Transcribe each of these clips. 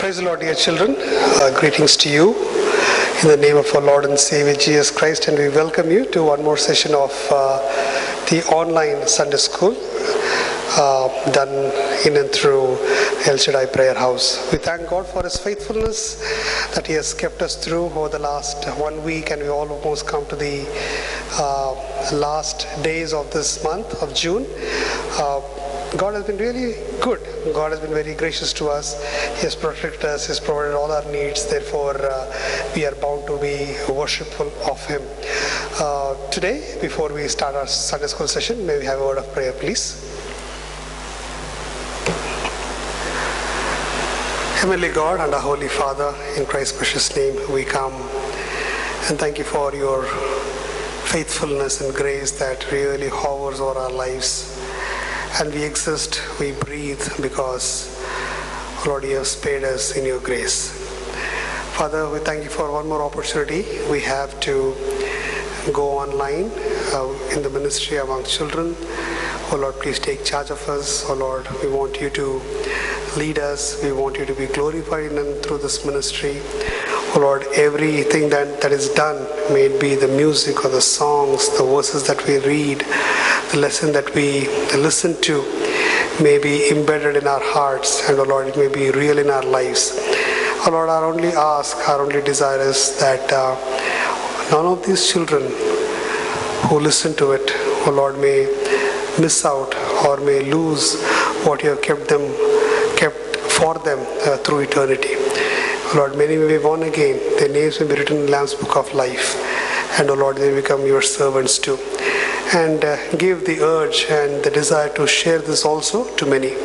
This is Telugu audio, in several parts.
Praise the Lord, dear children. Greetings to you in the name of our Lord and Savior Jesus Christ, and we welcome you to one more session of the online Sunday school done in and through El Shaddai Prayer House. We thank God for His faithfulness that He has kept us through over the last 1 week, and we almost come to the last days of this month of June. God has been really good. God has been very gracious to us. He has protected us. He has provided all our needs. Therefore, we are bound to be worshipful of Him. Today, before we start our Sunday school session, may we have a word of prayer, please. Heavenly God and our Holy Father, in Christ's precious name, we come and thank you for your faithfulness and grace that really hovers over our lives. And we exist, we breathe because, Lord, you have spared us in your grace. Father, we thank you for one more opportunity. We have to go online in the ministry among children. Oh Lord, please take charge of us. Oh Lord, we want you to lead us. We want you to be glorified in and through this ministry. Oh Lord, everything that is done, may it be the music or the songs, the verses that we read, the lesson that we listen to, may be embedded in our hearts, and oh Lord, it may be real in our lives. Oh Lord, our only ask, our only desire is that none of these children who listen to it, oh Lord, may miss out or may lose what you have kept for them through eternity. Lord, many may be born again, their names may be written in the Lamb's Book of Life, and, O Lord, they become your servants too. And give the urge and the desire to share this also to many.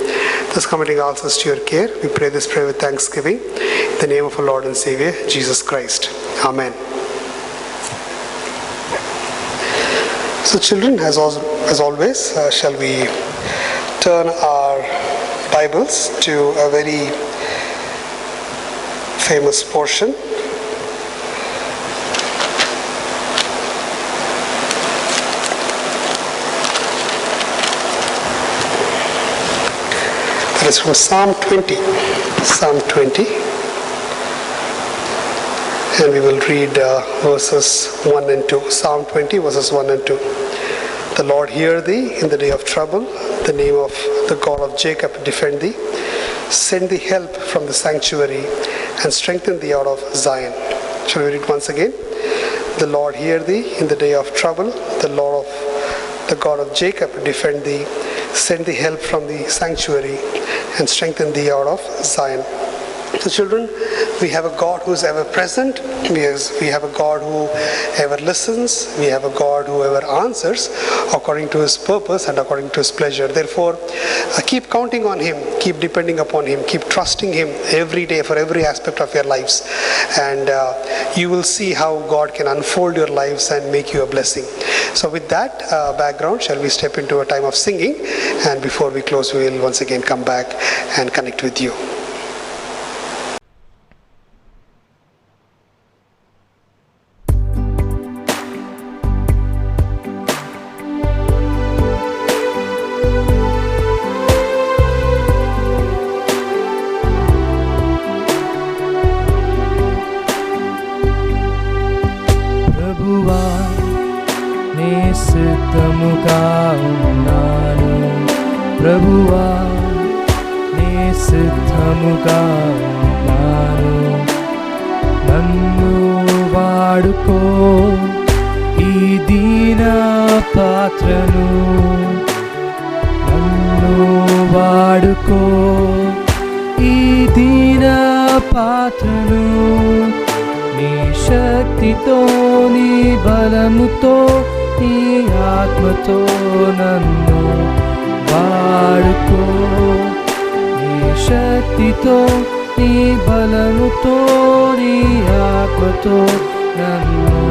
Thus committing ourselves to your care, we pray this prayer with thanksgiving, in the name of our Lord and Savior, Jesus Christ. Amen. So children, as always, shall we turn our Bibles to a very famous portion. That is from Psalm 20. Psalm 20. And we will read verses 1 and 2. Psalm 20, verses 1 and 2. The Lord hear thee in the day of trouble. The name of the God of Jacob defend thee. Send thee help from the sanctuary and strengthen thee out of Zion. Shall we read once again? The Lord hear thee in the day of trouble. The God of Jacob defend thee. Send thee help from the sanctuary and strengthen thee out of Zion. So children, we have a God who is ever present. We have a God who ever listens. We have a God who ever answers according to His purpose and according to His pleasure. Therefore, keep counting on Him, keep depending upon Him, keep trusting Him every day for every aspect of your lives. And you will see how God can unfold your lives and make you a blessing. So with that background, shall we step into a time of singing? And before we close, we will once again come back and connect with you. ప్రభువా నీ సిద్ధముగా ఉన్నాను నన్ను వాడుకో ఈ దీన పాత్రను నన్ను వాడుకో ఈ దీన పాత్రను నీ శక్తితో నీ బలముతో నీ ఆత్మతో నన్ను వాడుకో నీ శక్తితో నీ బలముతో నీ ఆత్మతో నన్ను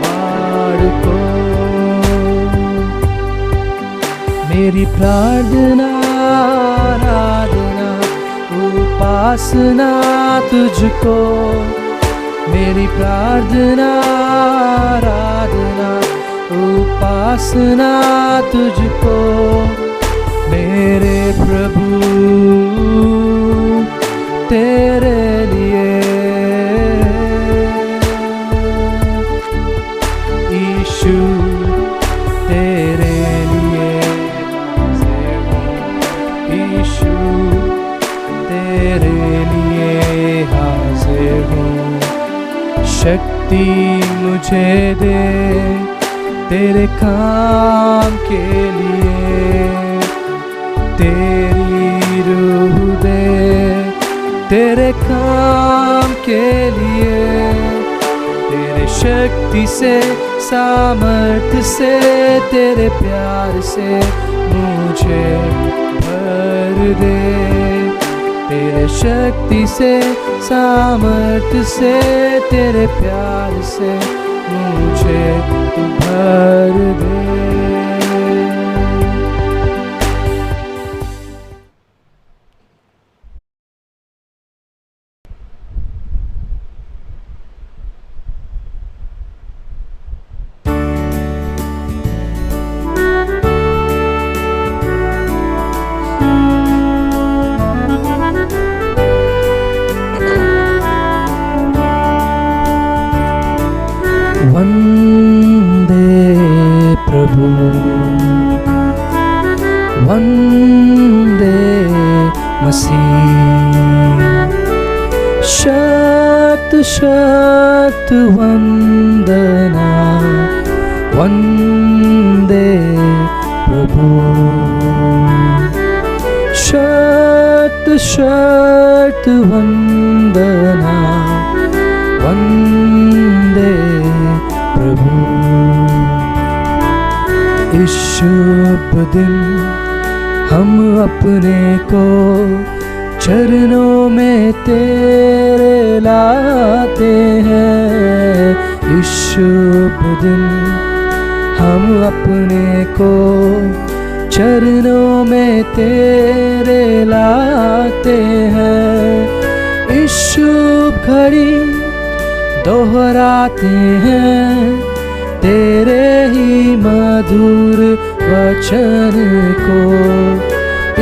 వాడుకో मेरी प्रार्थना आराधना उपासना तुझको मेरी प्रार्थना आराधना उपासना तुझको मेरे प्रभु तेरे लिए, यीशु तेरे लिए हाजिर हूँ, यीशु तेरे लिए हाजिर हूँ। शक्ति मुझे दे तेरे काम के लिए, तेरी रूह दे तेरे काम के लिए, तेरे शक्ति से सामर्थ्य से तेरे प्यार से मुझे भर दे, तेरे शक्ति से सामर्थ्य से तेरे प्यार से मुझे भर दे। वंदे प्रभु, वंदे मसीह, शत शत वंदना, वंदे प्रभु, शत शत वंदना, वंदे प्रभु। इस शुभ दिन हम अपने को चरणों में तेरे लाते हैं, इस शुभ दिन हम अपने को चरणों में तेरे लाते हैं। इस शुभ घड़ी दोहराते हैं तेरे ही मधुर वचन को,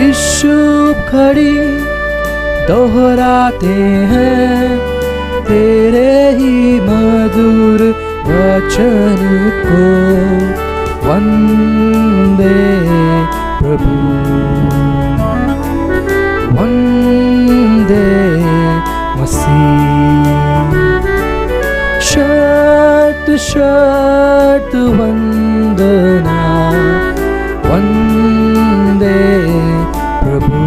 इस शुभ घड़ी दोहराते हैं तेरे ही मधुर वचन को। वंदे प्रभु, वंदे मसीह, शत शत वंदना, वंदे प्रभु,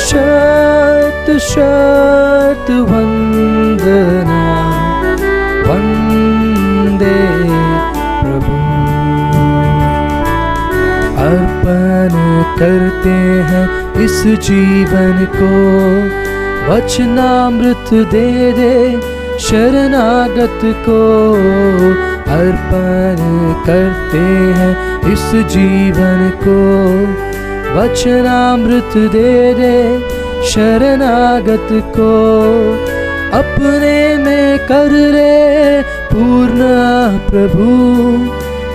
शत शत वंदना, वंदे प्रभु। अर्पण करते हैं इस जीवन को, वचनामृत दे दे शरणागत को। अर्पण करते हैं इस जीवन को, वचनामृत दे दे शरणागत को। अपने में कर ले पूर्ण प्रभु,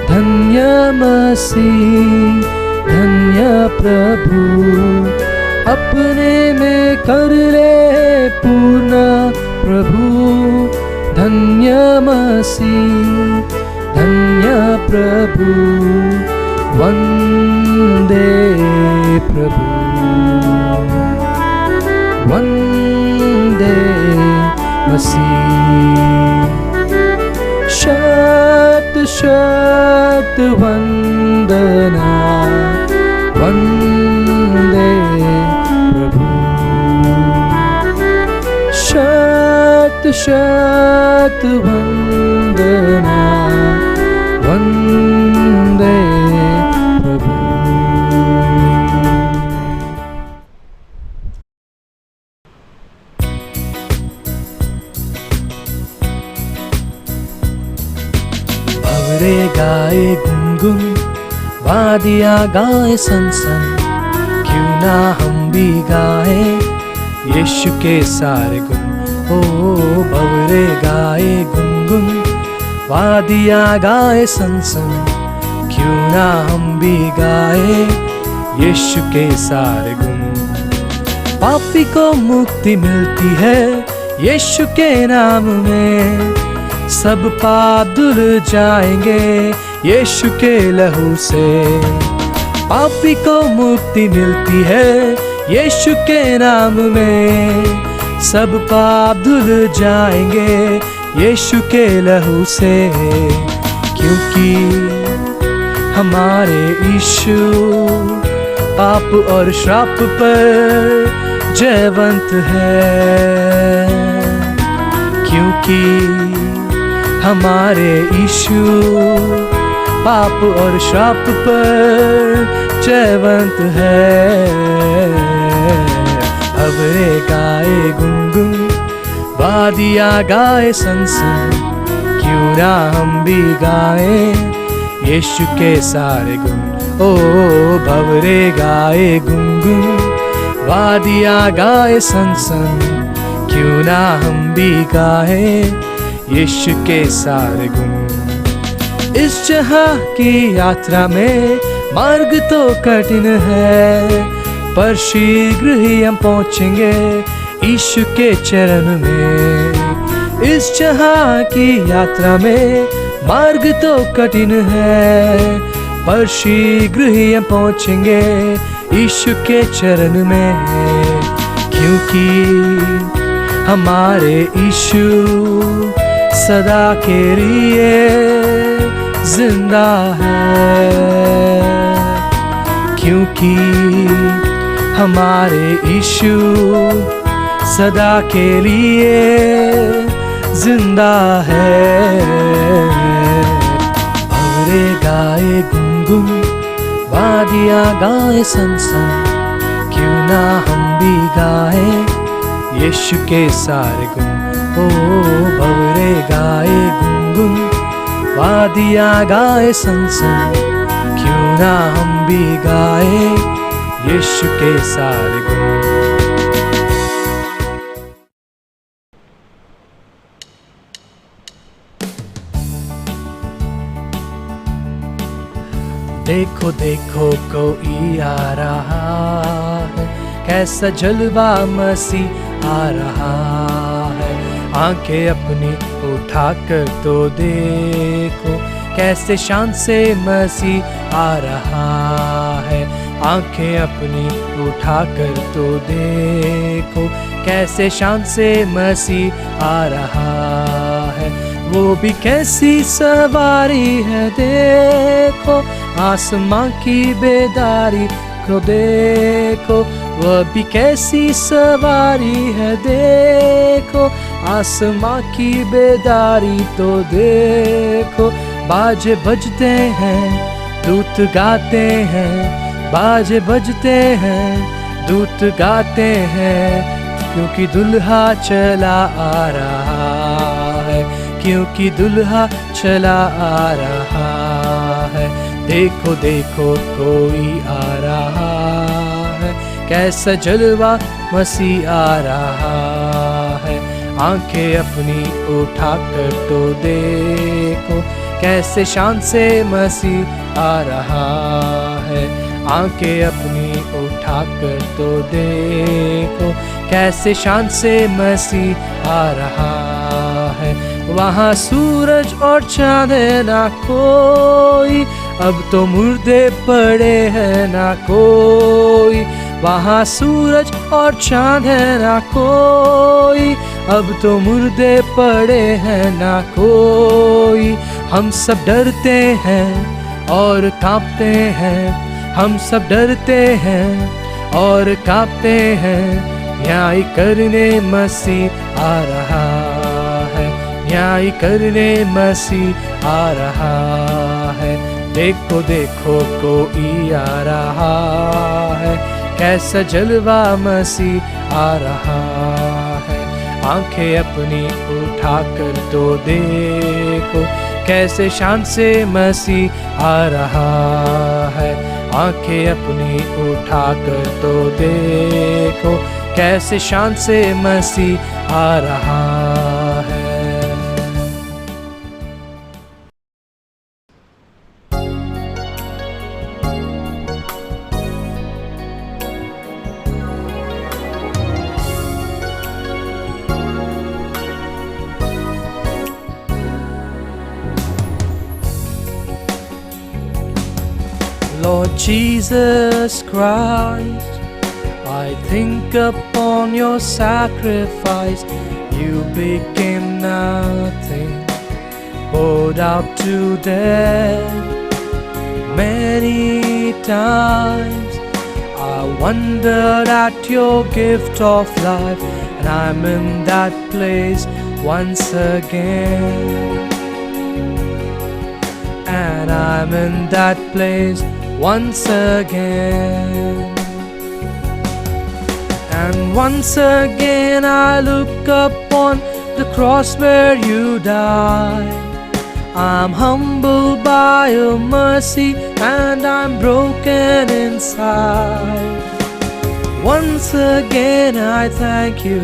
धन्य मसीह धन्य प्रभु। अपने में कर ले पूर्ण प्रभु, धन्य मसीह धन्य प्रभु। वंदे प्रभु, वंदे मसीह, शत शत वंदना, वंदे प्रभु, शत शत वंदना, वंदे प्रभु। भंवरे गाए गुनगुन, वादियाँ गाए सनसन, क्यों ना हम भी गाए यीशु के सारे गुण। ओ भंवरे गाए गुनगुन, वादियाँ गाए सनसन, क्यों ना हम भी गाए यीशु के सारे गुण। पापी को मुक्ति मिलती है यीशु के नाम में। सब पाप धुल जाएंगे यीशु के लहू से। पापी को मुक्ति मिलती है यीशु के नाम में। सब पाप धुल जाएंगे यीशु के लहू से। क्योंकि हमारे यीशु पाप और श्राप पर जयवंत है। क्योंकि हमारे यीशु पाप और श्राप पर जयवंत है। भंवरे गाए गुनगुन, वादियाँ गाए सन, क्यों ना हम भी गाएं यीशु के सारे गुण। ओ भंवरे गाए गुनगुन, वादियाँ गाए सन, क्यों ना हम भी गाएं यीशु के सारे गुण। इस जहां की यात्रा में मार्ग तो कठिन है, पर शीघ्र ही हम पहुंचेंगे यीशु के चरण में। इस जहां की यात्रा में मार्ग तो कठिन है, पर शीघ्र ही हम पहुंचेंगे यीशु के चरण में। क्योंकि हमारे यीशु सदा के लिए जिंदा है। क्योंकि हमारे यीशु सदा के लिए जिंदा है। भंवरे गाए गुनगुन, वादियाँ गाए सन, क्यों ना हम भी गाएं यीशु के सारे गुण। ओ भंवरे गाए गुनगुन, वादियाँ गाए सन, क्यों ना हम भी गाएं यीशु के सारे गुण। देखो देखो कोई आ रहा है, कैसा जलवा मसीह आ रहा है। आंखें अपनी उठाकर तो देखो, कैसे शान से मसीह आ रहा है। आंखें अपनी उठाकर तो देखो, कैसे शान से मसीह आ रहा है। वो भी कैसी सवारी है देखो, आसमां की बेदारी को देखो। वह भी कैसी सवारी है देखो, आसमां की बेदारी तो देखो। बाजे बजते हैं, दूत गाते हैं, बाजे बजते हैं, दूत गाते हैं। क्योंकि दुल्हा चला आ रहा है, क्योंकि दुल्हा चला आ रहा है। देखो देखो कोई आ रहा है, कैसा जलवा मसीह आ रहा है। आंखें अपनी उठाकर तो देखो, कैसे शान से मसीह आ रहा है। आंखें अपनी उठाकर तो देखो, कैसे शान से मसीह आ रहा है। वहाँ सूरज और चांद है ना कोई, अब तो मुर्दे पड़े हैं ना कोई। वहाँ सूरज और चांद है ना कोई, अब तो मुर्दे पड़े हैं ना कोई। हम सब डरते हैं और कांपते हैं, हम सब डरते हैं और कांपते हैं। न्याय करने मसीह आ रहा है, न्याय करने मसीह आ रहा है। देखो देखो कोई आ रहा है, कैसा जलवा मसीह आ रहा है। आंखें अपनी उठाकर तो देखो, कैसे शान से मसीह आ रहा है। आंखें अपनी उठाकर तो देखो, कैसे शान से मसीह आ रहा है। Lord Jesus Christ, I think upon your sacrifice. You became nothing, poured out to death. Many times I wondered at your gift of life, and I'm in that place once again. And I'm in that place once again. And once again I look upon the cross where you died. I'm humbled by your mercy and I'm broken inside. Once again I thank you.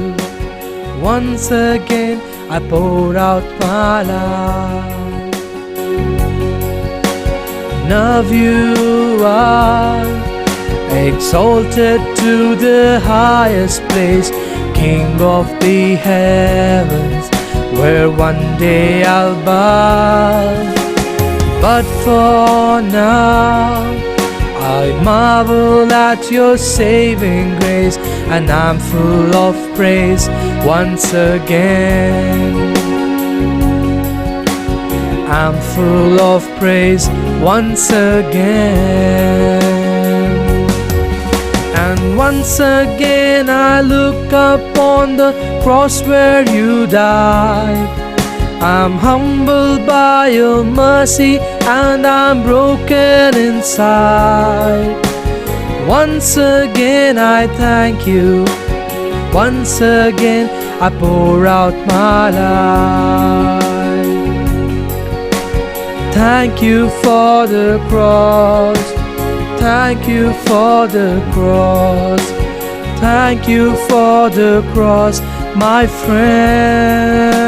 Once again I pour out my life. Of you are exalted to the highest place, King of the heavens, where one day I'll bow. But for now I marvel at your saving grace, and I'm full of praise once again. I'm full of praise once again. And once again I look upon the cross where you died. I'm humbled by your mercy and I'm broken inside. Once again I thank you. Once again I pour out my life. Thank you for the cross. Thank you for the cross. Thank you for the cross, my friend.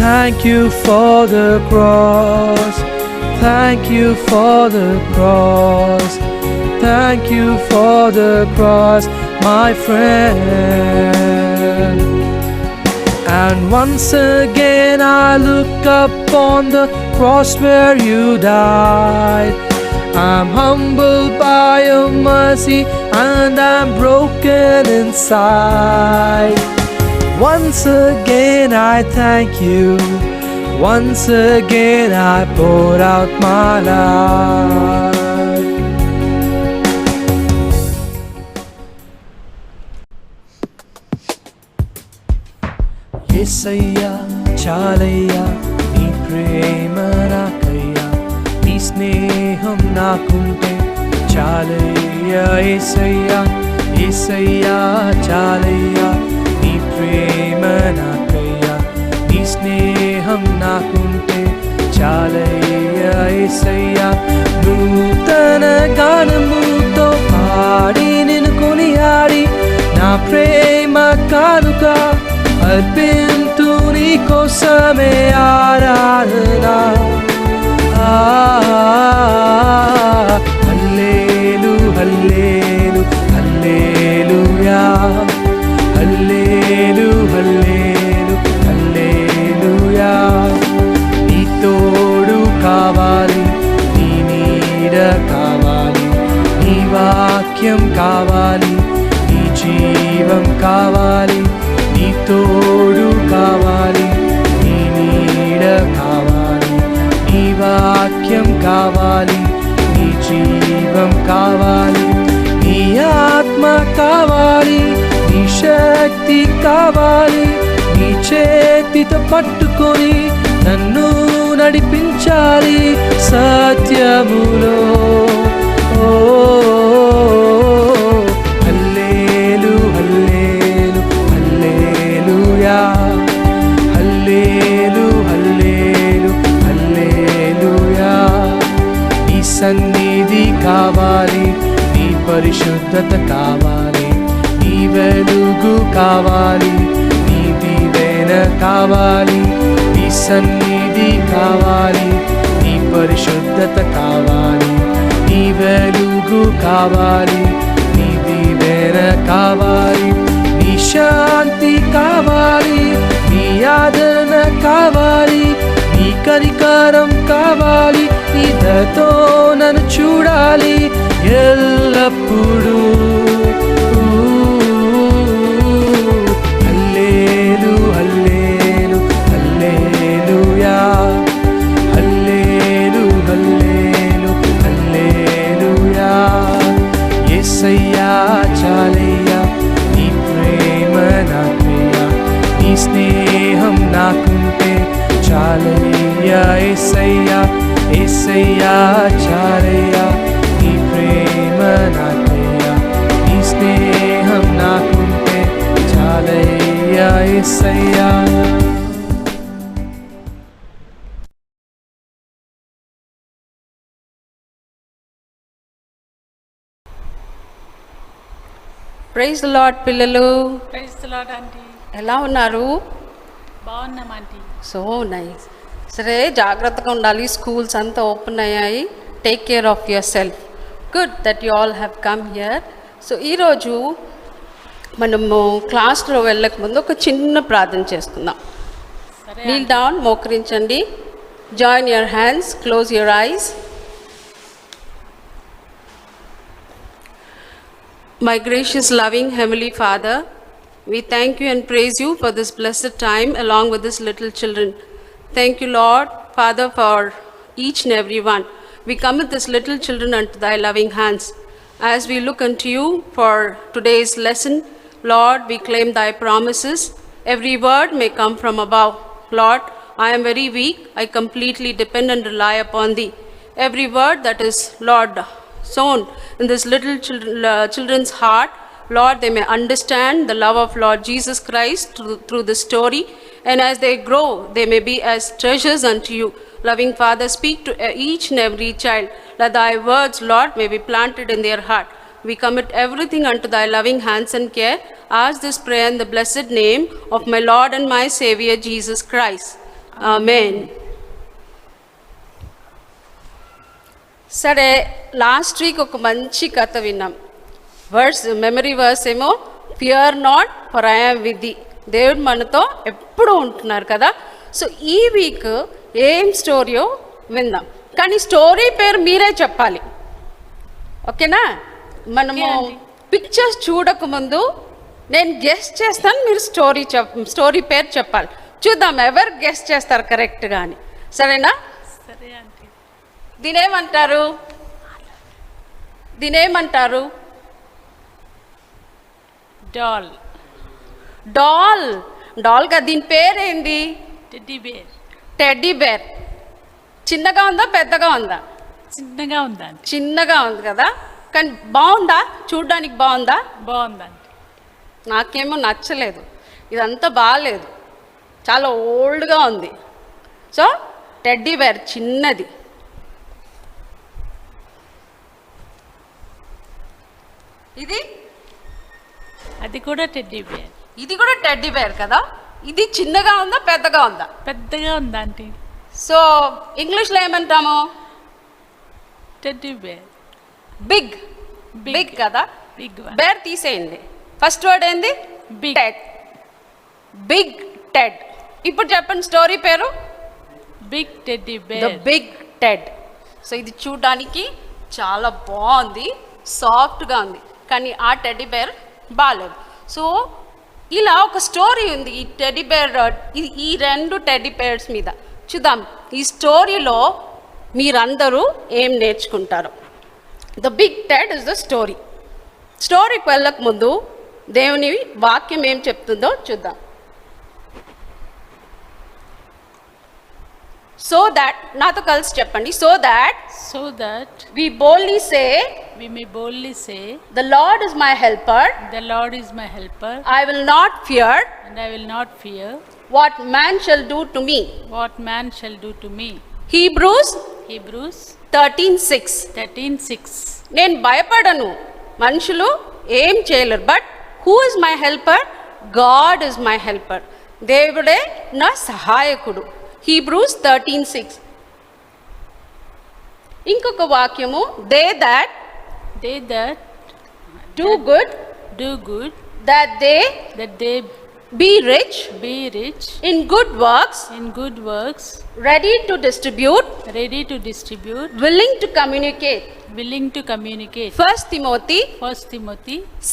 Thank you for the cross. Thank you for the cross. Thank you for the cross, my friend. And once again I look upon the cross where you died. I'm humbled by your mercy and I'm broken inside. Once again I thank you. Once again I pour out my life. యేసయ్యా చాలయ్యా నీ ప్రేమ నాకయ్యా, నీ స్నేహం నాకుంటే చాలయ్యా. యేసయ్యా యేసయ్యా చాలయ్యా నీ ప్రేమ నాకయ్యా, నీ స్నేహం నాకుంటే చాలయ్యా. యేసయ్యా నూతన గానముతో పాడి నిన్ను కొనియాడి నా ప్రేమ కానుక అర్పింతు నీ కోసమే ఆరాధన. హల్లెలూ హల్లెలూ హల్లెలూయా. హల్లెలూ హల్లెలూ హల్లెలూయా. నీ తోడు కావాలి, నీ నీడ కావాలి, నీ వాక్యం కావాలి, నీ జీవం కావాలి. నీ తోడు కావాలి, నీ నీడ కావాలి, నీ వాక్యం కావాలి, నీ జీవం కావాలి. నీ ఆత్మ కావాలి, నీ శక్తి కావాలి, నీ చేతితో పట్టుకొని నన్ను నడిపించాలి సత్యములో. హల్లెలూ హల్లెలూ హల్లెలూయా. హల్లెలూ హల్లెలూ హల్లెలూయా. నీ సన్నిధి కావాలి, నీ పరిశుద్ధత కావాలి, నీ వెలుగు కావాలి, నీ దీవెన కావాలి. నీ సన్నిధి కావాలి, నీ పరిశుద్ధత కావాలి, నీ వెలుగు కావాలి, నీ దీవెన కావాలి. నీ శాంతి కావాలి, నీ ఆదరణ కావాలి, నీ కనికరం కావాలి, నీ దయతో ఏసయ్యా ఏసయ్యా చాలయ్యా నీ ప్రేమ నాకయ్యా నీ స్నేహం నాకుంటే చాలయ్యా ఏసయ్యా. ప్రైజ్ ద లార్డ్ పిల్లలు, ప్రైజ్ ది లార్డ్ ఆంటీ. ఎలా ఉన్నారు? బాగున్నాం ఆంటీ. So nice. సరే, జాగ్రత్తగా ఉండాలి. స్కూల్స్ అంతా ఓపెన్ అయ్యాయి. Take care of your self. Good that you all have come here. So ఈరోజు మనము క్లాస్లో వెళ్ళక ముందు ఒక చిన్న ప్రార్థన చేసుకుందాం. సరే నీల్ డౌన్, మోకరించండి. Join your hands, close your eyes. My gracious, loving Heavenly Father, we thank you and praise you for this blessed time along with these little children. Thank you, Lord, Father, for each and every one. We commit these little children unto thy loving hands. As we look unto you for today's lesson, Lord, we claim thy promises. Every word may come from above. Lord, I am very weak. I completely depend and rely upon thee. Every word that is, Lord, sown in this little children's heart, Lord, they may understand the love of Lord Jesus Christ through the story, and as they grow, they may be as treasures unto you. Loving Father, speak to each and every child. Let thy words, Lord, may be planted in their heart. We commit everything unto thy loving hands and care. Ask this prayer in the blessed name of my Lord and my Savior Jesus Christ. Amen. సరే, లాస్ట్ వీక్ ఒక మంచి కథ విన్నాం. మెమరీ వర్స్ ఏమో, fear not for I am with the. దేవుడు మనతో ఎప్పుడూ ఉంటున్నారు కదా. సో ఈ వీక్ ఏం స్టోరీయో విందాం, కానీ స్టోరీ పేరు మీరే చెప్పాలి, ఓకేనా? మనము పిక్చర్స్ చూడకముందు నేను గెస్ట్ చేస్తాను, మీరు స్టోరీ పేరు చెప్పాలి. చూద్దాం ఎవరు గెస్ట్ చేస్తారు కరెక్ట్గా అని. సరేనా? సరే ఆంటీ. దీనేమంటారు? డాల్. డాల్గా దీని పేరేంటి? Teddy bear. Teddy bear. చిన్నగా ఉందా పెద్దగా ఉందా? చిన్నగా ఉందా ఆంటీ? చిన్నగా ఉంది కదా, కానీ బాగుందా? చూడ్డానికి బాగుందా? బాగుందా ఆంటీ? నాకేమో నచ్చలేదు, ఇదంతా బాగాలేదు, చాలా ఓల్డ్గా ఉంది. సో టెడ్డీ బేర్ చిన్నది. ఇది అది కూడా టెడ్డీ బేర్. ఇది కూడా టెడ్డీ బేర్ కదా. ఇది చిన్నగా ఉందా పెద్దగా ఉందా? పెద్దగా ఉందా ఆంటీ? సో ఇంగ్లీష్లో ఏమంటాము? Teddy bear. బిగ్. బిగ్ కదా. బిగ్. బేర్ తీసేయండి. ఫస్ట్ వర్డ్ ఏంది? బిగ్. టెడ్. Big ted. ఇప్పుడు చెప్పండి స్టోరీ పేరు. Big teddy the bear. Big ted. So ఇది చూడడానికి చాలా బాగుంది, సాఫ్ట్గా ఉంది, కానీ ఆ టెడ్డీ బేర్ బాగాలేదు. సో ఇలా ఒక స్టోరీ ఉంది ఈ టెడ్డీ బేర్, ఈ రెండు టెడ్డీ బేర్స్ మీద. చూద్దాం ఈ స్టోరీలో మీరందరూ ఏం నేర్చుకుంటారు. The big ted is the story. స్టోరీకి వెళ్ళక ముందు దేవుని వాక్యం ఏం చెప్తుందో చూద్దాం. సో దాట్, నాతో కలిసి చెప్పండి. So that we boldly say, we may boldly say, the Lord is my helper, the Lord is my helper, I will not fear and I will not fear what man shall do to me. what man shall do to me. Hebrews 13:6. 13:6. నేను భయపడను, మనుషులు ఏం చేయలేరు, but who is my helper? God is my helper. దేవుడే నా సహాయకుడు. Hebrews 13:6. ఇంకొక వాక్యము, they that do good that they be rich in good works ready to distribute willing to communicate. 1 Timothy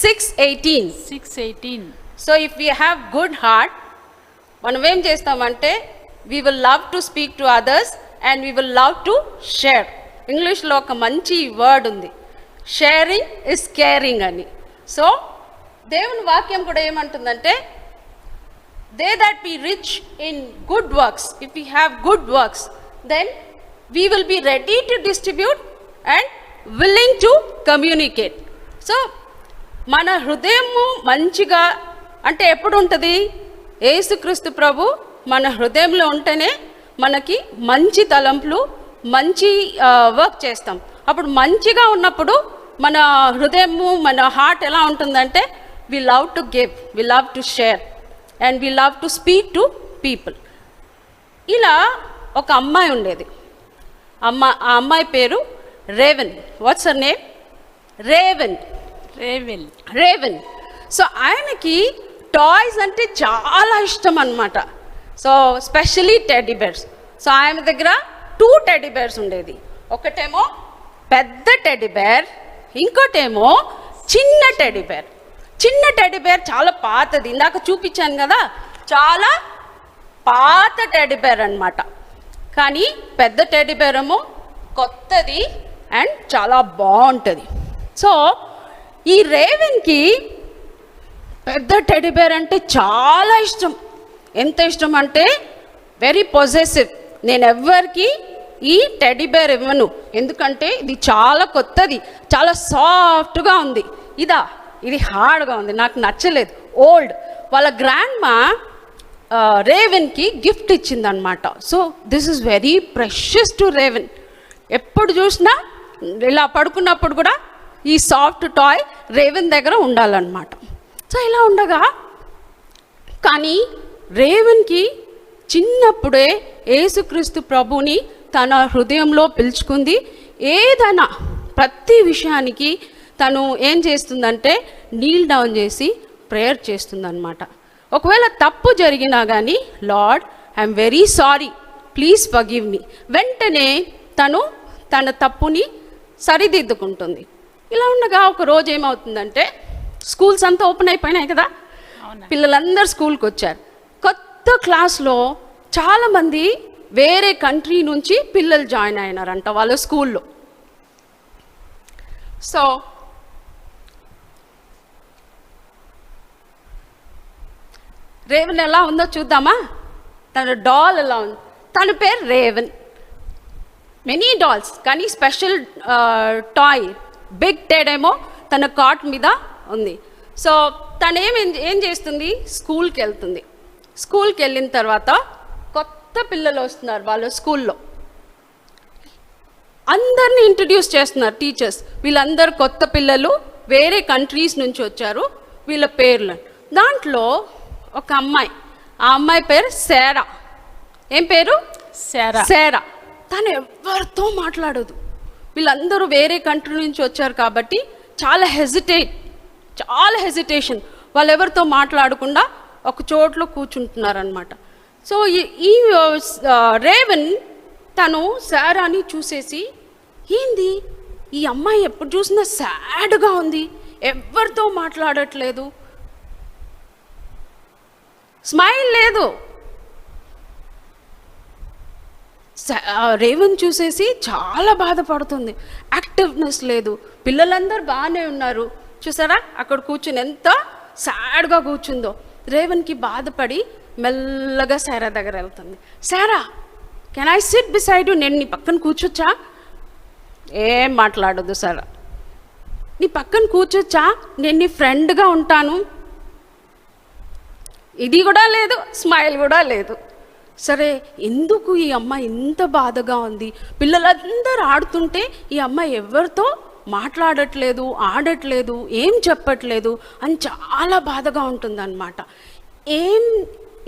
6:18. So if we have good heart, మనం ఏం చేస్తామంటే we will love to speak to others and we will love to share. ఇంగ్లీష్లో ఒక మంచి వర్డ్ ఉంది, షేరింగ్ ఇస్ కేరింగ్ అని. సో దేవుని వాక్యం కూడా ఏమంటుందంటే, they that be rich in good works. If you have good works, then we will be ready to distribute and willing to communicate. So మన హృదయము మంచిగా అంటే ఎప్పుడు ఉంటుంది? యేసుక్రీస్తు ప్రభు మన హృదయంలో ఉంటేనే మనకి మంచి తలంపులు, మంచి వర్క్ చేస్తాం. అప్పుడు మంచిగా ఉన్నప్పుడు మన హృదయము, మన హార్ట్ ఎలా ఉంటుందంటే we love to give, we love to share and we love to speak to people. ఇలా ఒక అమ్మాయి ఉండేది. ఆ అమ్మాయి పేరు Raven. What's her name? Raven. So ఆయనకి టాయ్స్ అంటే చాలా ఇష్టం అన్నమాట. So specially teddy bears. So ఆయన దగ్గర 2 టెడ్డీ బేర్స్ ఉండేది. ఒకటేమో పెద్ద టెడ్డీ బేర్, ఇంకోటేమో చిన్న టెడ్డీ బేర్. చిన్న టెడ్డీ బేర్ చాలా పాతది, ఇందాక చూపించాను కదా, చాలా పాత టెడ్డీ బేర్ అన్నమాట. కానీ పెద్ద టెడ్డీ బేర్ ఏమో కొత్తది అండ్ చాలా బాగుంటుంది. సో ఈ రేవెన్కి పెద్ద టెడ్డీ బేర్ అంటే చాలా ఇష్టం. ఎంత ఇష్టం అంటే వెరీ పొజెసివ్. నేను ఎవ్వరికి ఈ టెడ్డీ బేర్ ఇవ్వను, ఎందుకంటే ఇది చాలా కొత్తది, చాలా సాఫ్ట్గా ఉంది. ఇది హార్డ్గా ఉంది, నాకు నచ్చలేదు, ఓల్డ్. వాళ్ళ గ్రాండ్ మా రేవెన్కి గిఫ్ట్ ఇచ్చిందనమాట. So this is very precious to Raven. ఎప్పుడు చూసినా ఇలా పడుకున్నప్పుడు కూడా ఈ సాఫ్ట్ టాయ్ రేవెన్ దగ్గర ఉండాలన్నమాట. సో ఇలా ఉండగా కానీ రేవెన్కి చిన్నప్పుడే యేసుక్రీస్తు ప్రభుని తన హృదయంలో పిలుచుకుంది. ఏదైనా ప్రతి విషయానికి తను ఏం చేస్తుందంటే నీల్ డౌన్ చేసి ప్రేయర్ చేస్తుందన్నమాట. ఒకవేళ తప్పు జరిగినా కానీ lord I'm very sorry, please forgive me, వెంటనే తను తన తప్పుని సరిదిద్దుకుంటుంది. ఇలా ఉండగా ఒక రోజు ఏమవుతుందంటే స్కూల్స్ అంతా ఓపెన్ అయిపోయినాయి కదా, పిల్లలందరూ స్కూల్కి వచ్చారు. కొత్త క్లాస్లో చాలామంది వేరే కంట్రీ నుంచి పిల్లలు జాయిన్ అయినారంట వాళ్ళ స్కూల్లో. సో రేవెన్ ఎలా ఉందో చూద్దామా? తన డాల్ ఎలా ఉంది? తన పేరు రేవెన్. మెనీ డాల్స్, కానీ స్పెషల్ టాయ్ బిగ్ టెడ్ ఏమో తన కాట్ మీద ఉంది. సో తను ఏం చేస్తుంది? స్కూల్కి వెళ్తుంది. స్కూల్కి వెళ్ళిన తర్వాత కొత్త పిల్లలు వస్తున్నారు వాళ్ళ స్కూల్లో. అందరినీ ఇంట్రడ్యూస్ చేస్తున్నారు టీచర్స్. వీళ్ళందరూ కొత్త పిల్లలు, వేరే కంట్రీస్ నుంచి వచ్చారు. వీళ్ళ పేర్లు దాంట్లో ఒక అమ్మాయి, ఆ అమ్మాయి పేరు శారా. ఏం పేరు? శారా. తను ఎవరితో మాట్లాడదు. వీళ్ళందరూ వేరే కంట్రీ నుంచి వచ్చారు కాబట్టి చాలా హెజిటేషన్. వాళ్ళు ఎవరితో మాట్లాడకుండా ఒక చోట్లో కూర్చుంటున్నారనమాట. సో ఈ రేవెన్ తను శారాని చూసేసి, ఏంది ఈ అమ్మాయి ఎప్పుడు చూసినా సాడ్గా ఉంది, ఎవరితో మాట్లాడట్లేదు, స్మైల్ లేదు. రేవెన్ చూసేసి చాలా బాధపడుతుంది. యాక్టివ్నెస్ లేదు. పిల్లలందరూ బాగానే ఉన్నారు, చూసారా అక్కడ కూర్చుని ఎంత సాడ్గా కూర్చుందో. రేవెన్కి బాధపడి మెల్లగా శారా దగ్గర వెళ్తుంది. Sara, can I sit beside you? నేను నీ పక్కన కూర్చోచ్చా? ఏం మాట్లాడదు శారా. నీ పక్కన కూర్చోచ్చా? నేను నీ ఫ్రెండ్గా ఉంటాను. ఇది కూడా లేదు, స్మైల్ కూడా లేదు. సరే, ఎందుకు ఈ అమ్మాయి ఇంత బాధగా ఉంది? పిల్లలందరూ ఆడుతుంటే ఈ అమ్మాయి ఎవరితో మాట్లాడట్లేదు, ఆడట్లేదు, ఏం చెప్పట్లేదు అని చాలా బాధగా ఉంటుందన్నమాట. ఏం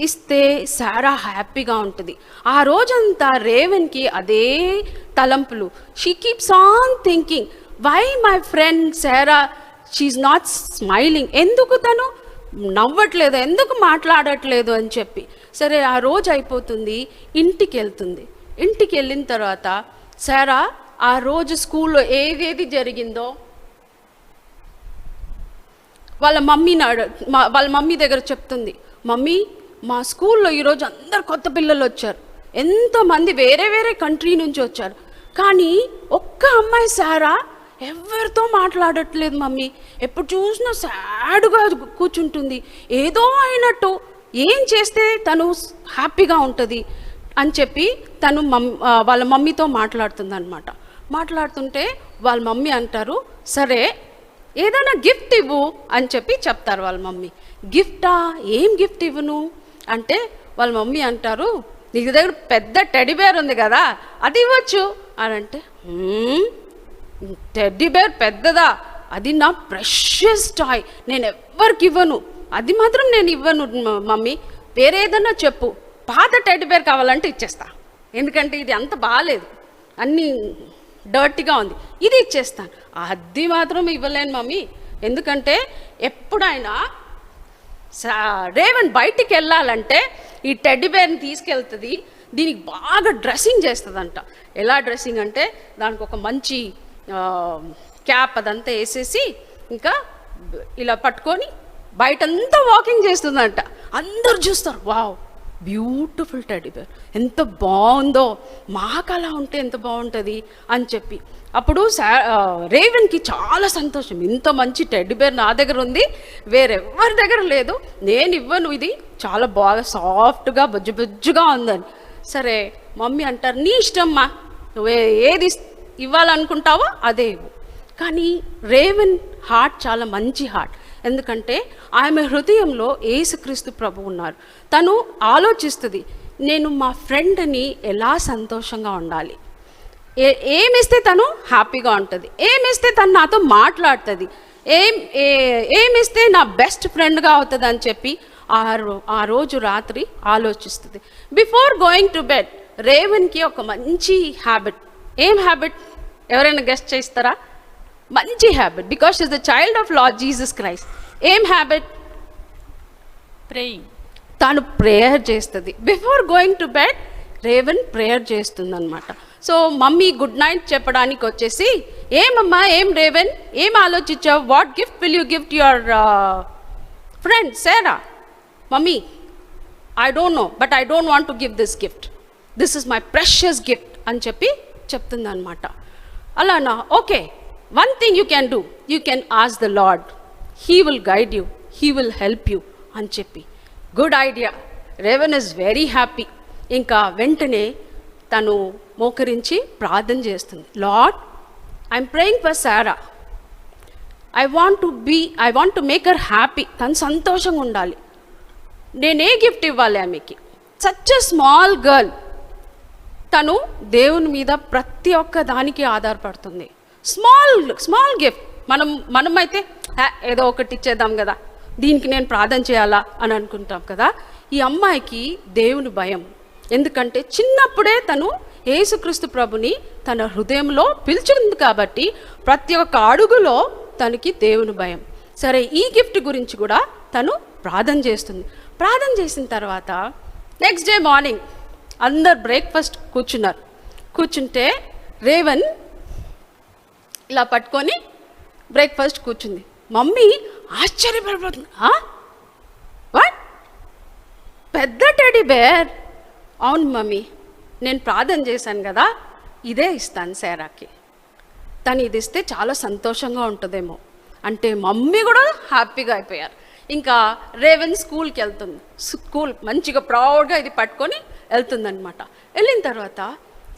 ఇస్తే శారా హ్యాపీగా ఉంటుంది? ఆ రోజంతా రేవెన్కి అదే తలంపులు. She keeps on thinking, why my friend Sara she's not smiling, ఎందుకు తను నవ్వట్లేదు, ఎందుకు మాట్లాడట్లేదు అని చెప్పి. సరే, ఆ రోజు అయిపోతుంది, ఇంటికి వెళ్తుంది. ఇంటికి వెళ్ళిన తర్వాత శారా ఆ రోజు స్కూల్లో ఏదేది జరిగిందో వాళ్ళ మమ్మీ దగ్గర చెప్తుంది. మమ్మీ, మా స్కూల్లో ఈరోజు అందరు కొత్త పిల్లలు వచ్చారు, ఎంతోమంది వేరే వేరే కంట్రీ నుంచి వచ్చారు, కానీ ఒక్క అమ్మాయి శారా ఎవరితో మాట్లాడట్లేదు మమ్మీ, ఎప్పుడు చూసినా సాడ్గా కూర్చుంటుంది, ఏదో అయినట్టు. ఏం చేస్తే తను హ్యాపీగా ఉంటుంది అని చెప్పి తను వాళ్ళ మమ్మీతో మాట్లాడుతుందన్నమాట. మాట్లాడుతుంటే వాళ్ళ మమ్మీ అంటారు, సరే ఏదైనా గిఫ్ట్ ఇవ్వు అని చెప్పి చెప్తారు వాళ్ళ మమ్మీ. గిఫ్టా? ఏం గిఫ్ట్ ఇవ్వను అంటే వాళ్ళ మమ్మీ అంటారు, నీ దగ్గర పెద్ద టెడ్డీబేర్ ఉంది కదా, అది ఇవ్వచ్చు అని అంటే, టెడ్డీబేర్ పెద్దదా? అది నా ప్రెషియస్ టాయ్, నేను ఎవ్వరికి ఇవ్వను, అది మాత్రం నేను ఇవ్వను మమ్మీ, వేరే ఏదన్నా చెప్పు, పాత టెడ్డీబేర్ కావాలంటే ఇచ్చేస్తా, ఎందుకంటే ఇది అంత బాగాలేదు, అన్నీ డర్టీగా ఉంది, ఇది ఇచ్చేస్తాను. అది మాత్రం ఇవ్వలేను మమ్మీ, ఎందుకంటే ఎప్పుడైనా రేవన్ బయటికి వెళ్ళాలంటే ఈ టెడ్డీబేర్ని తీసుకెళ్తుంది, దీనికి బాగా డ్రెస్సింగ్ చేస్తుందంట. ఎలా డ్రెస్సింగ్ అంటే దానికి ఒక మంచి క్యాప్ అదంతా వేసేసి ఇంకా ఇలా పట్టుకొని బయటంతా వాకింగ్ చేస్తుందంట. అందరు చూస్తారు, వావ్ బ్యూటిఫుల్ టెడ్డీబేర్, ఎంత బాగుందో, మాకు అలా ఉంటే ఎంత బాగుంటుంది అని చెప్పి. అప్పుడు రేవన్కి చాలా సంతోషం, ఇంత మంచి టెడ్డీబేర్ నా దగ్గర ఉంది, వేరెవరి దగ్గర లేదు, నేను ఇవ్వను, ఇది చాలా బాగా సాఫ్ట్గా బుజ్జు బుజ్జుగా ఉందని. సరే మమ్మీ అంటారు, నీ ఇష్టమ్మా, నువ్వు ఏది ఇవ్వాలనుకుంటావో అదే ఇవ్వు. కానీ రేవన్ హార్ట్ చాలా మంచి హార్ట్, ఎందుకంటే ఆమె హృదయంలో యేసుక్రీస్తు ప్రభు ఉన్నారు. తను ఆలోచిస్తుంది, నేను మా ఫ్రెండ్ని ఎలా సంతోషంగా ఉండాలి, ఏమిస్తే తను హ్యాపీగా ఉంటుంది, ఏమిస్తే తను నాతో మాట్లాడుతుంది, ఏమిస్తే నా బెస్ట్ ఫ్రెండ్గా అవుతుంది అని చెప్పి ఆ రోజు రాత్రి ఆలోచిస్తుంది. బిఫోర్ గోయింగ్ టు బెడ్ రేవన్కి ఒక మంచి హ్యాబిట్. ఏం హ్యాబిట్? ఎవరైనా గెస్ట్ చేస్తారా? మంచి habit, because she is the child of lord Jesus Christ. ఏం హ్యాబిట్? ప్రేయింగ్. తాను ప్రేయర్ చేస్తుంది. Before going to bed Revan prayer చేస్తుంది అనమాట. సో మమ్మీ గుడ్ నైట్ చెప్పడానికి వచ్చేసి, ఏమమ్మా, ఏం రేవన్, ఏం ఆలోచించావు, what gift will you gift your friend Sara? Mummy, I don't know, but I don't want to give this gift, this is my precious gift అని చెప్పి చెప్తుంది అనమాట. అలానా, okay, one thing you can do, you can ask the lord, he will guide you, he will help you అని చెప్పి. Good idea. Raven is very happy. ఇంకా వెంటనే తను మోకరించి ప్రార్థన చేస్తుంది. Lord, I'm praying for Sara, I want to make her happy, తను సంతోషంగా ఉండాలి. నేనే గిఫ్ట్ ఇవ్వాలి ఆమెకి? సచ్ ఎ స్మాల్ గర్ల్, తను దేవుని మీద ప్రతి ఒక్క దానికి ఆధారపడుతుంది. Small gift. మనమైతే ఏదో ఒకటి ఇచ్చేద్దాం కదా, దీనికి నేను ప్రార్థన చేయాలా అని అనుకుంటాం కదా. ఈ అమ్మాయికి దేవుని భయం, ఎందుకంటే చిన్నప్పుడే తను యేసుక్రీస్తు ప్రభుని తన హృదయంలో పిలిచింది కాబట్టి ప్రతి ఒక్క అడుగులో తనకి దేవుని భయం. సరే, ఈ గిఫ్ట్ గురించి కూడా తను ప్రార్థన చేస్తుంది. ప్రార్థన చేసిన తర్వాత నెక్స్ట్ డే మార్నింగ్ అందరు బ్రేక్ఫాస్ట్ కూర్చుంటే రేవన్ ఇలా పట్టుకొని బ్రేక్ఫాస్ట్ కూర్చుంది. మమ్మీ ఆశ్చర్యపడిపోతుంది, వాట్, పెద్ద టెడ్డీ బేర్? అవును మమ్మీ, నేను ప్రార్థన చేశాను కదా, ఇదే ఇస్తాను సారాకి, తను ఇది ఇస్తే చాలా సంతోషంగా ఉంటుందేమో అంటే మమ్మీ కూడా హ్యాపీగా అయిపోయారు. ఇంకా రేవన్ స్కూల్కి వెళ్తుంది. స్కూల్ మంచిగా ప్రౌడ్గా ఇది పట్టుకొని వెళ్తుందనమాట. వెళ్ళిన తర్వాత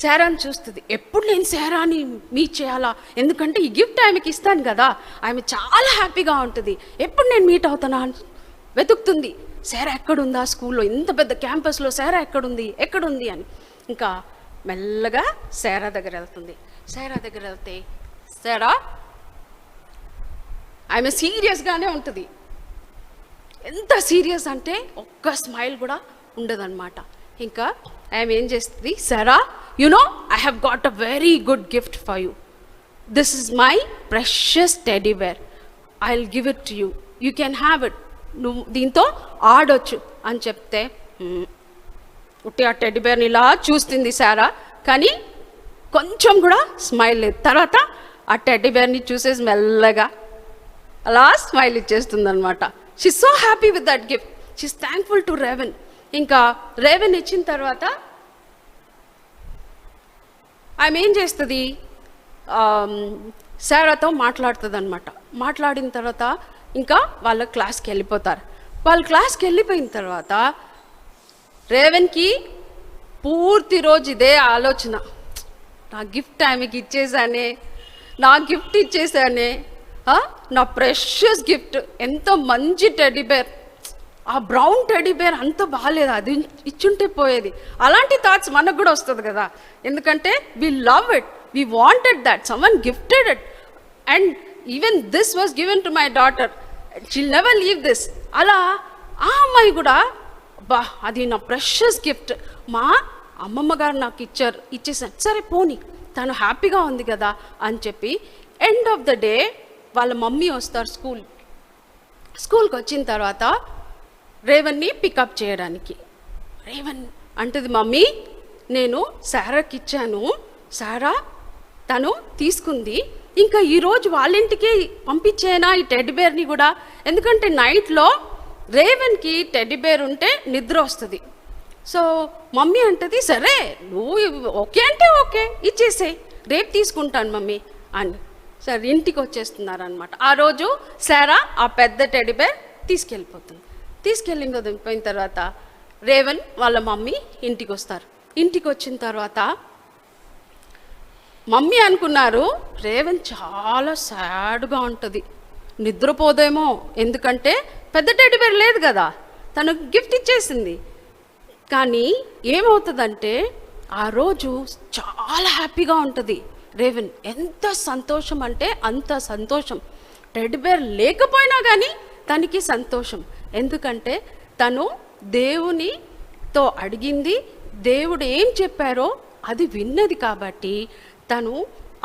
శారాని చూస్తుంది. ఎప్పుడు నేను శారాని మీట్ చేయాలా, ఎందుకంటే ఈ గిఫ్ట్ ఆమెకి ఇస్తాను కదా, ఆమె చాలా హ్యాపీగా ఉంటుంది, ఎప్పుడు నేను మీట్ అవుతానా అని వెతుకుతుంది. శారా ఎక్కడుందా, స్కూల్లో ఇంత పెద్ద క్యాంపస్లో శారా ఎక్కడుంది అని. ఇంకా మెల్లగా శారా దగ్గర వెళ్తుంది. శారా దగ్గర వెళ్తే శారా ఆమె సీరియస్గానే ఉంటుంది. ఎంత సీరియస్ అంటే ఒక్క స్మైల్ కూడా ఉండదన్నమాట. ఇంకా ఆమె ఏం చేస్తుంది, Sara, you know, I have got a very good gift for you, this is my precious teddy bear, I will give it to you, you can have it, నువ్వు దీంతో ఆడొచ్చు అని చెప్తే ఉట్టి ఆ టెడ్డీ బేర్ని ఇలా చూస్తుంది శారా, కానీ కొంచెం కూడా స్మైల్ లేదు. తర్వాత ఆ టెడ్డీ బేర్ని చూసేసి మెల్లగా అలా స్మైల్ ఇచ్చేస్తుంది అనమాట. She so happy with that gift, she's thankful to Raven. ఇంకా రేవన్ ఇచ్చిన తర్వాత ఆమె ఏం చేస్తుంది, శారాతో మాట్లాడుతుంది అనమాట. మాట్లాడిన తర్వాత ఇంకా వాళ్ళ క్లాస్కి వెళ్ళిపోతారు. వాళ్ళ క్లాస్కి వెళ్ళిపోయిన తర్వాత రేవన్కి పూర్తి రోజు ఇదే ఆలోచన, నా గిఫ్ట్ ఆమెకి ఇచ్చేసానే, నా గిఫ్ట్ ఇచ్చేసానే, నా ప్రెషియస్ గిఫ్ట్, ఎంతో మంచి టెడ్డీ బేర్, ఆ బ్రౌన్ టెడ్డీ బేర్ అంత బాగాలేదు, అది ఇచ్చుంటే పోయేది. అలాంటి థాట్స్ మనకు కూడా వస్తుంది కదా, ఎందుకంటే we love it, we wanted that, someone gifted it, and even this was given to my daughter, she'll never leave this. అలా ఆ అమ్మాయి కూడా బా అది నా ప్రెషియస్ గిఫ్ట్, మా అమ్మమ్మ గారు నాకు ఇచ్చేసాను, సరే పోనీ తను హ్యాపీగా ఉంది కదా అని చెప్పి ఎండ్ ఆఫ్ ద డే వాళ్ళ మమ్మీ వస్తారు స్కూల్కి వచ్చిన తర్వాత రేవన్ని పికప్ చేయడానికి. రేవన్ అంటది, మమ్మీ నేను సారాకి ఇచ్చాను, సారా తను తీసుకుంది, ఇంకా ఈరోజు వాళ్ళ ఇంటికి పంపించేనా ఈ టెడ్డీ బేర్ని కూడా, ఎందుకంటే నైట్లో రేవన్కి టెడ్డీ బేర్ ఉంటే నిద్ర వస్తుంది. సో మమ్మీ అంటది, సరే నువ్వు ఓకే అంటే ఓకే ఇచ్చేసే, రేపు తీసుకుంటాను మమ్మీ అని. సరే ఇంటికి వచ్చేస్తున్నారనమాట. ఆ రోజు సారా ఆ పెద్ద టెడ్డీ బేర్ తీసుకెళ్ళిపోయిన తర్వాత రేవన్ వాళ్ళ మమ్మీ ఇంటికి వస్తారు. ఇంటికి వచ్చిన తర్వాత మమ్మీ అనుకున్నారు రేవన్ చాలా సాడ్గా ఉంటుంది, నిద్రపోదేమో, ఎందుకంటే పెద్ద టెడ్డీ బేర్ లేదు కదా, తనకు గిఫ్ట్ ఇచ్చేసింది. కానీ ఏమవుతుందంటే ఆ రోజు చాలా హ్యాపీగా ఉంటుంది రేవన్, ఎంత సంతోషం అంటే అంత సంతోషం. టెడ్డీ బేర్ లేకపోయినా కానీ తనకి సంతోషం, ఎందుకంటే తను దేవునితో అడిగింది, దేవుడు ఏం చెప్పారో అది విన్నది కాబట్టి తను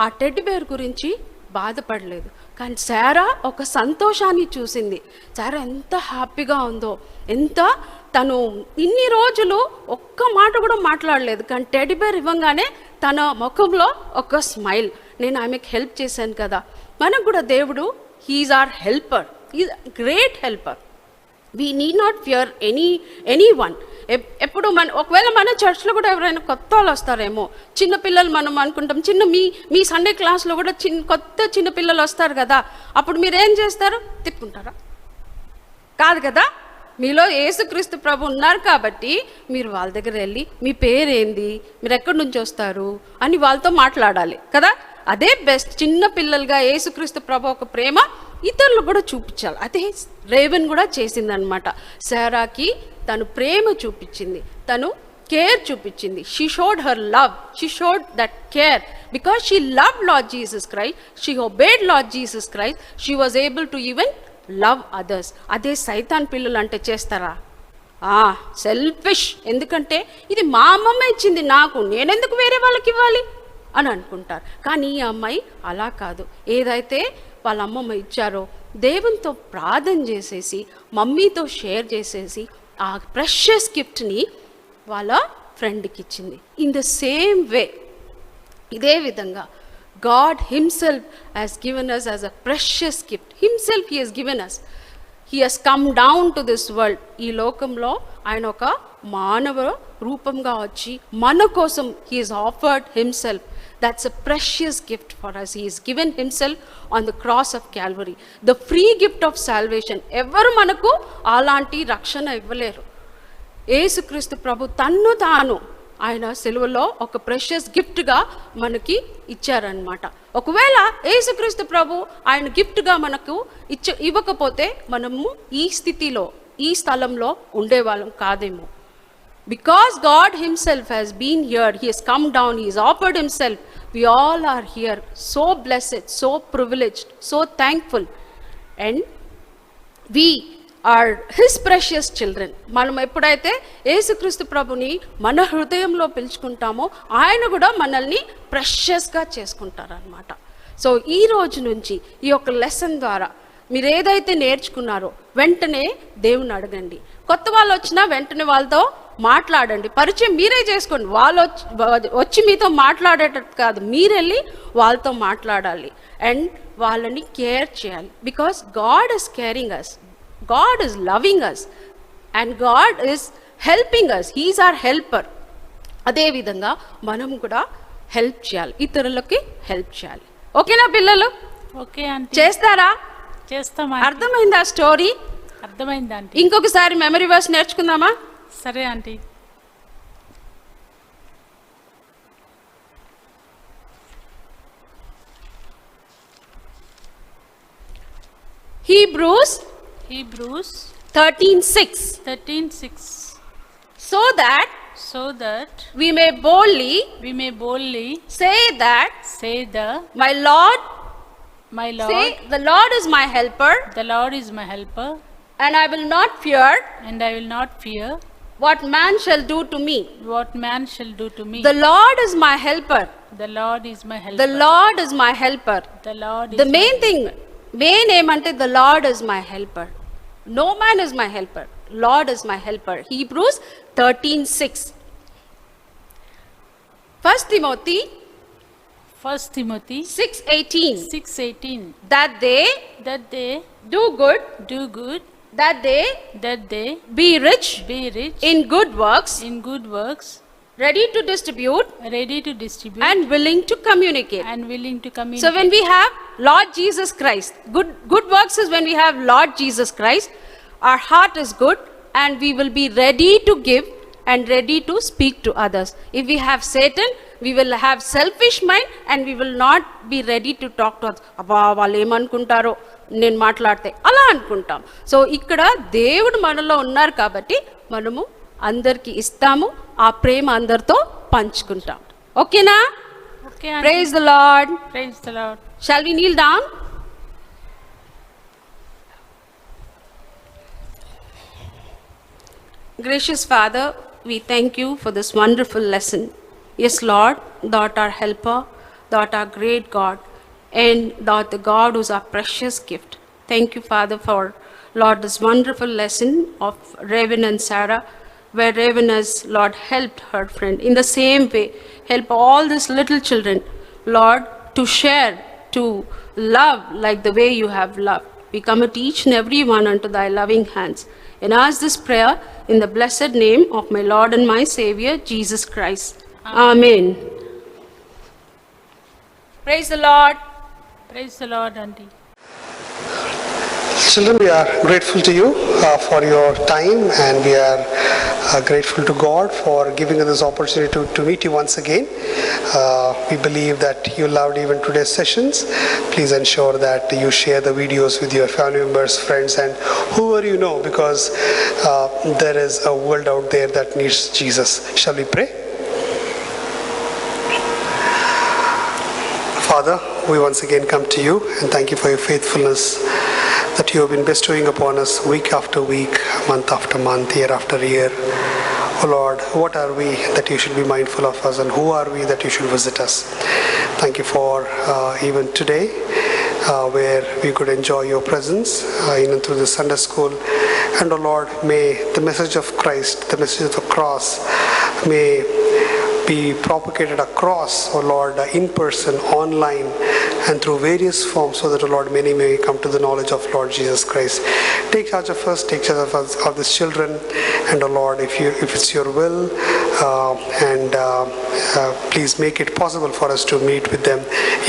ఆ టెడ్డీ బేర్ గురించి బాధపడలేదు. కానీ సారా ఒక సంతోషాన్ని చూసింది. సారా ఎంత హ్యాపీగా ఉందో, ఎంత తను ఇన్ని రోజులు ఒక్క మాట కూడా మాట్లాడలేదు, కానీ టెడ్డీ బేర్ ఇవ్వగానే తన ముఖంలో ఒక స్మైల్, నేను ఆమెకు హెల్ప్ చేశాను కదా. మనకు కూడా దేవుడు he's our helper, is great helper. We need not fear anyone. ఎప్పుడు ఒకవేళ మన చర్చ్లో కూడా ఎవరైనా కొత్త వాళ్ళు వస్తారేమో, చిన్నపిల్లలు మనం అనుకుంటాం, మీ సండే క్లాస్లో కూడా కొత్త చిన్నపిల్లలు వస్తారు కదా, అప్పుడు మీరు ఏం చేస్తారు? తిప్పుకుంటారా? కాదు కదా, మీలో యేసుక్రీస్తు ప్రభు ఉన్నారు కాబట్టి మీరు వాళ్ళ దగ్గర వెళ్ళి మీ పేరేంది, మీరు ఎక్కడి నుంచి వస్తారు అని వాళ్ళతో మాట్లాడాలి కదా. అదే బెస్ట్. చిన్న పిల్లలుగా యేసుక్రీస్తు ప్రభు ఒక ప్రేమ ఇతరులు కూడా చూపించాలి. అదే రేవన్ కూడా చేసిందనమాట. సారాకి తను ప్రేమ చూపించింది, తను కేర్ చూపించింది. She showed her love, she showed that care because she love lord Jesus Christ, she obeyed lord Jesus Christ, she was able to even love others. అదే సైతాన్ పిల్లలు అంటే చేస్తారా? సెల్ఫిష్, ఎందుకంటే ఇది మా అమ్మమ్మ ఇచ్చింది నాకు, నేనెందుకు వేరే వాళ్ళకి ఇవ్వాలి అని అనుకుంటారు. కానీ ఈ అమ్మాయి అలా కాదు, ఏదైతే వాళ్ళ అమ్మమ్మ ఇచ్చారో దేవునితో ప్రార్థన చేసేసి మమ్మీతో షేర్ చేసేసి ఆ ప్రెషియస్ గిఫ్ట్ని వాళ్ళ ఫ్రెండ్కి ఇచ్చింది. ఇన్ ద సేమ్ వే, ఇదే విధంగా God himself has given us as a precious gift. Himself he has given us. He has come down to this world. ఈ లోకంలో ఆయన ఒక మానవ రూపంగా వచ్చి మన కోసం he has offered himself. That's a precious gift for us. He has given himself on the cross of Calvary. The free gift of salvation. ఎవరు మనకు అలాంటి రక్షణ ఇవ్వలేరు. యేసుక్రీస్తు ప్రభు తన్ను తాను ఆయన సిలువలో ఒక ప్రెషియస్ గిఫ్ట్గా మనకి ఇచ్చారనమాట. ఒకవేళ యేసుక్రీస్తు ప్రభు ఆయన గిఫ్ట్గా మనకు ఇవ్వకపోతే మనము ఈ స్థితిలో ఈ స్థలంలో ఉండేవాళ్ళం కాదేమో. Because God himself has been here, he has come down, he has offered himself, we all are here, so blessed, so privileged, so thankful, and we are his precious children. మనం ఎప్పుడైతే యేసుక్రీస్తు ప్రభుని మన హృదయంలో పిలుచుకుంటామో ఆయన కూడా మనల్ని ప్రెషియస్గా చేసుకుంటారనమాట. సో ఈ రోజు నుంచి ఈ యొక్క లెసన్ ద్వారా మీరు ఏదైతే నేర్చుకున్నారో వెంటనే దేవుని అడగండి. కొత్త వాళ్ళు వచ్చినా వెంటనే వాళ్ళతో మాట్లాడండి, పరిచయం మీరే చేసుకోండి. వాళ్ళు వచ్చి మీతో మాట్లాడేటట్టు కాదు, మీరెళ్ళి వాళ్ళతో మాట్లాడాలి అండ్ వాళ్ళని కేర్ చేయాలి. Because God is caring us, God is loving us and God is helping us. He is our helper. అదే విధంగా మనం కూడా హెల్ప్ చేయాలి, ఇతరులకి హెల్ప్ చేయాలి. ఓకేనా పిల్లలు? Okay aunty. చేస్తారా? చేస్తాం. అర్థమైందా స్టోరీ? అర్థమైంది ఆంటీ. ఇంకొకసారి మెమరీ వర్స్ నేర్చుకుందామా? సరే aunty. Hebrews Hebrews 13:6. 13:6. So that So that we may we may boldly say that say my Lord, my say Lord, the Lord is my helper, the Lord is my helper, and I will not fear and I will not fear what man shall do to me. what man shall do to me. The Lord is my helper. The Lord is my helper. The Lord is my helper. The Lord is The my main thing, main aim ante the Lord is my helper. No man is my helper. Lord is my helper. Hebrews 13:6. 1 Timothy 1 Timothy 6:18. 6:18. That they That they do good, do good, that they that they be rich be rich in good works, in good works, ready to distribute, ready to distribute, and willing to communicate. and willing to communicate. So when we have Lord Jesus Christ, good works is when we have Lord Jesus Christ, our heart is good and we will be ready to give and ready to speak to others. If we have Satan, we will have selfish mind and we will not be ready to talk to others. అబ్బా వాళ్ళు ఏమనుకుంటారో నేను మాట్లాడితే అలా అనుకుంటాం. సో ఇక్కడ దేవుడు మనలో ఉన్నారు కాబట్టి మనము అందరికి ఇస్తాము, ఆ ప్రేమ అందరితో పంచుకుంటాం. ఓకేనా? Okay, aunty. Praise the Lord. Praise the Lord. Shall we kneel down? Gracious Father, we thank you for this wonderful lesson. Yes, Lord, thou art our helper, thou art our great God, and thou art the God who is our precious gift. Thank you, Father, for, Lord, this wonderful lesson of Raven and Sarah, where Raven has, Lord, helped her friend. In the same way, help all these little children, Lord, to share, to love like the way you have loved. We commit each and every one unto thy loving hands. And ask this prayer in the blessed name of my Lord and my Savior, Jesus Christ. Amen. Praise the Lord. Praise the Lord, auntie. Children, we are grateful to you for your time, and we are grateful to God for giving us this opportunity to meet you once again. We believe that you loved even today's sessions. Please ensure that you share the videos with your family members, friends, and whoever you know, because there is a world out there that needs Jesus. Shall we pray? Father, we once again come to you and thank you for your faithfulness that you have been bestowing upon us week after week, month after month, year after year. Oh Lord, what are we that you should be mindful of us, and who are we that you should visit us? Thank you for even today, where we could enjoy your presence, even through the Sunday school. And oh Lord, may the message of Christ, the message of the cross, may be propagated across, oh Lord, in person, online, and through various forms, so that, oh Lord, many may come to the knowledge of Lord Jesus Christ. Take charge of us, take charge of us, of these children, and oh Lord, if it's your will, please make it possible for us to meet with them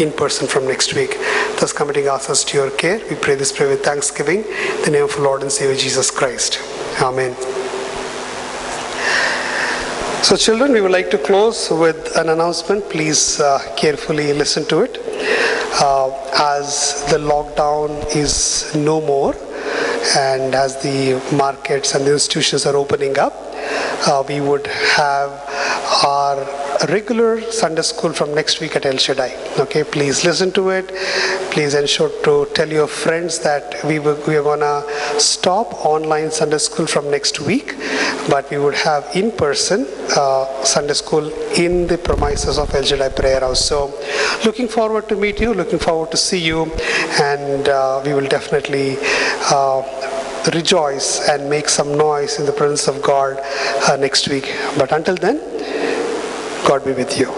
in person from next week. Thus committing ourselves to your care, we pray this prayer with thanksgiving, in the name of our Lord and Savior Jesus Christ. Amen. So children, we would like to close with an announcement. Please carefully listen to it. As the lockdown is no more, and as the markets and the institutions are opening up, we would have our regular Sunday school from next week at El Shaddai. Okay, please listen to it. Please ensure to tell your friends that we are going to stop online Sunday school from next week, but we would have in-person Sunday school in the premises of El Shaddai Prayer House. So looking forward to meet you, looking forward to see you, and we will definitely rejoice and make some noise in the presence of God next week. But until then, God be with you.